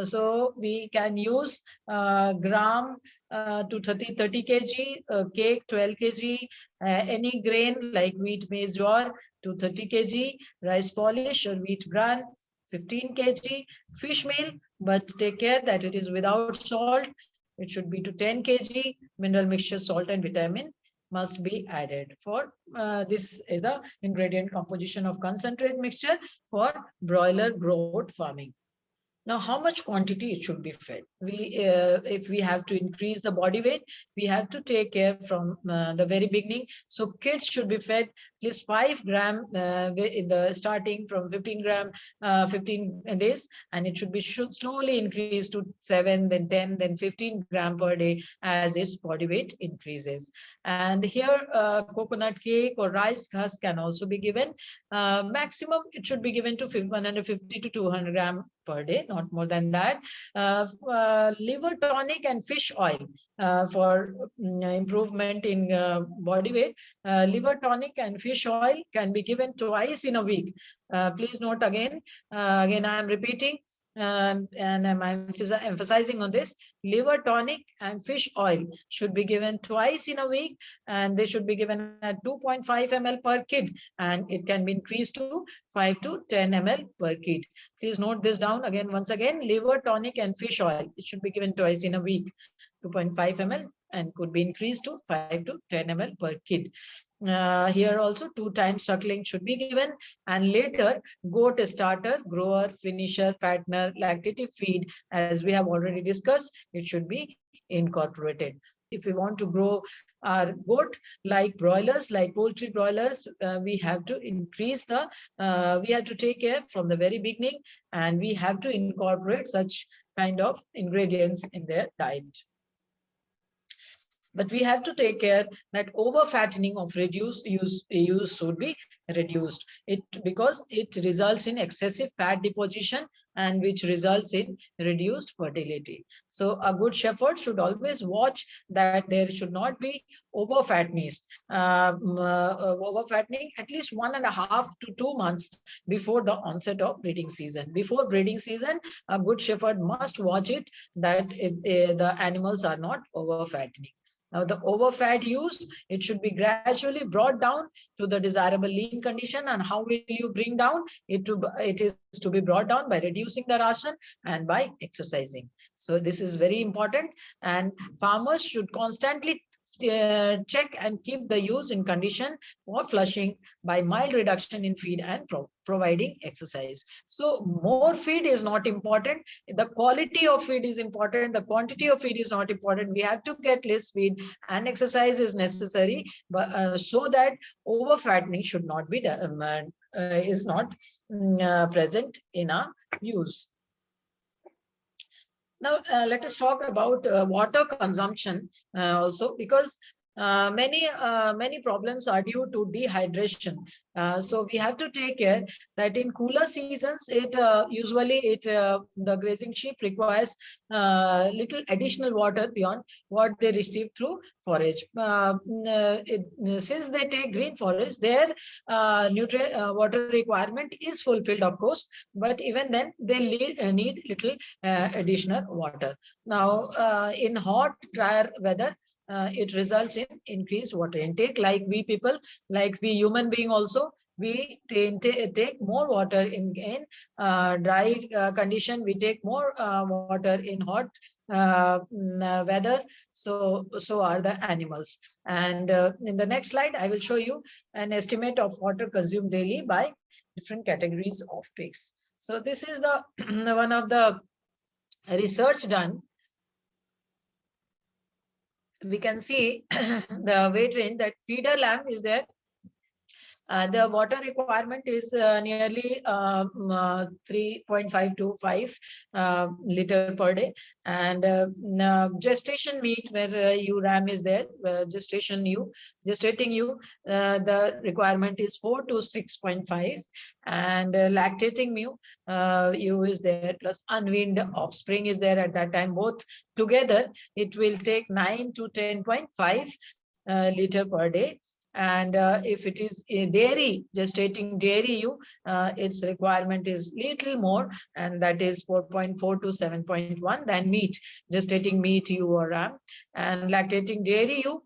So we can use gram to 30 kg, cake 12 kg, any grain like wheat, maize, jowar to 30 kg, rice polish or wheat bran 15 kg, fish meal, but take care that it is without salt. It should be to 10 kg. Mineral mixture, salt and vitamin must be added. For this is the ingredient composition of concentrate mixture for broiler goat farming. Now, how much quantity it should be fed? If we have to increase the body weight, we have to take care from the very beginning. So kids should be fed at least 5 gram in the starting from 15 gram, 15 days, and it should slowly increase to 7, then 10, then 15 gram per day as its body weight increases. And here, coconut cake or rice husk can also be given. Maximum, it should be given to 150 to 200 gram per day, not more than that. Liver tonic and fish oil for improvement in body weight. Liver tonic and fish oil can be given twice in a week. Please note again, I am repeating, and I'm emphasizing on this. Liver tonic and fish oil should be given twice in a week, and they should be given at 2.5 ml per kid, and it can be increased to 5 to 10 ml per kid. Please note this down again. Once again, liver tonic and fish oil, it should be given twice in a week, 2.5 ml, and could be increased to 5 to 10 ml per kid. Here also 2 times suckling should be given, and later goat starter, grower, finisher, fattener, lactative feed, as we have already discussed, it should be incorporated. If we want to grow our goat like broilers, like poultry broilers, we have to increase we have to take care from the very beginning, and we have to incorporate such kind of ingredients in their diet. But we have to take care that over fattening of reduced use should be reduced. Because it results in excessive fat deposition, and which results in reduced fertility. So a good shepherd should always watch that there should not be over fattening at least 1.5 to 2 months before the onset of breeding season. Before breeding season, a good shepherd must watch it that the animals are not over fattening. Now, the overfat use, it should be gradually brought down to the desirable lean condition. And how will you bring down it? It is to be brought down by reducing the ration and by exercising. So this is very important, and farmers should constantly check and keep the ewes in condition for flushing by mild reduction in feed and providing exercise. So more feed is not important. The quality of feed is important. The quantity of feed is not important. We have to get less feed, and exercise is necessary, but so that over fattening should not be is not present in our use. Now, let us talk about water consumption also, because many problems are due to dehydration. So we have to take care that in cooler seasons, usually the grazing sheep requires little additional water beyond what they receive through forage. Since they take green forage, their water requirement is fulfilled, of course, but even then they need little additional water. Now, in hot, drier weather, it results in increased water intake. Like we people, like we human being also, we take more water in dry condition. We take more water in hot weather. So are the animals. And in the next slide, I will show you an estimate of water consumed daily by different categories of pigs. So this is the one of the research done. We can see the weight range that feeder lamb is there. The water requirement is nearly 3.5 to 5 liter per day. And gestation meat, where ewe ram is there, gestating ewe, the requirement is 4 to 6.5. And lactating ewe is there, plus unweaned offspring is there at that time. Both together, it will take 9 to 10.5 liter per day. And if it is a dairy, gestating dairy ewe, its requirement is little more, and that is 4.4 to 7.1 than gestating meat ewe or ram. And lactating dairy ewe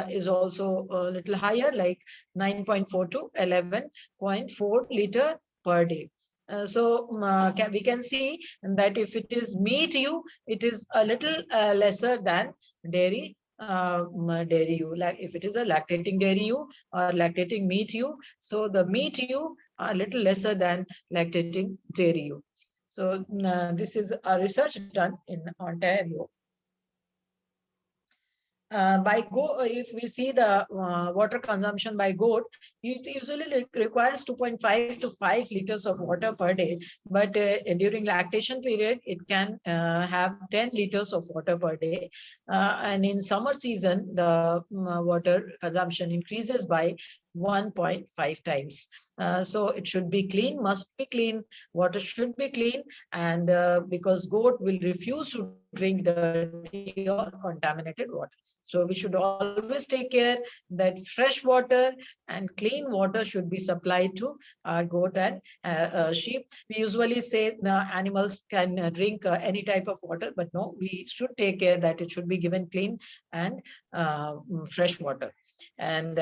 is also a little higher, like 9.4 to 11.4 liter per day. We can see that if it is meat ewe, it is a little lesser than dairy ewe. Like if it is a lactating dairy ewe or lactating meat ewe, so the meat ewe are a little lesser than lactating dairy ewe. So this is a research done in Ontario. If we see the water consumption by goat, usually requires 2.5 to 5 liters of water per day. But during lactation period, it can have 10 liters of water per day. And in summer season, the water consumption increases by 1.5 times. So it should be clean, must be clean. Water should be clean, and because goat will refuse to drink dirty or contaminated water. So we should always take care that fresh water and clean water should be supplied to our goat and sheep. We usually say the animals can drink any type of water, but no, we should take care that it should be given clean and fresh water. And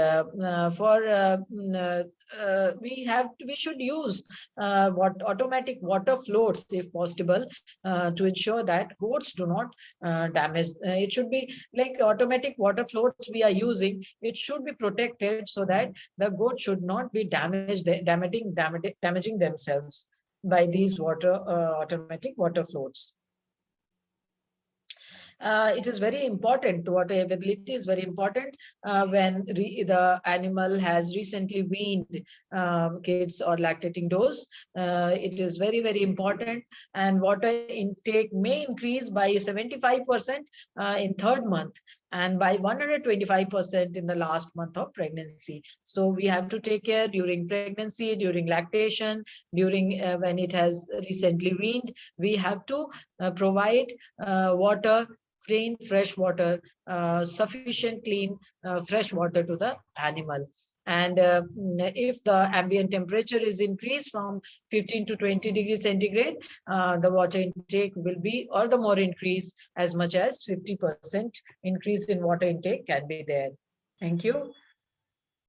we should use what automatic water floats if possible, to ensure that goats do not damage. It should be like automatic water floats we are using. It should be protected so that the goat should not be damaging themselves by these automatic water floats. It is very important. Water availability is very important when the animal has recently weaned kids or lactating does. It is very, very important. And water intake may increase by 75% in third month and by 125% in the last month of pregnancy. So we have to take care during pregnancy, during lactation, during when it has recently weaned. We have to provide water, clean fresh water, sufficient clean fresh water to the animal. And if the ambient temperature is increased from 15 to 20 degrees centigrade, the water intake will be or the more increase as much as 50% increase in water intake can be there. Thank you.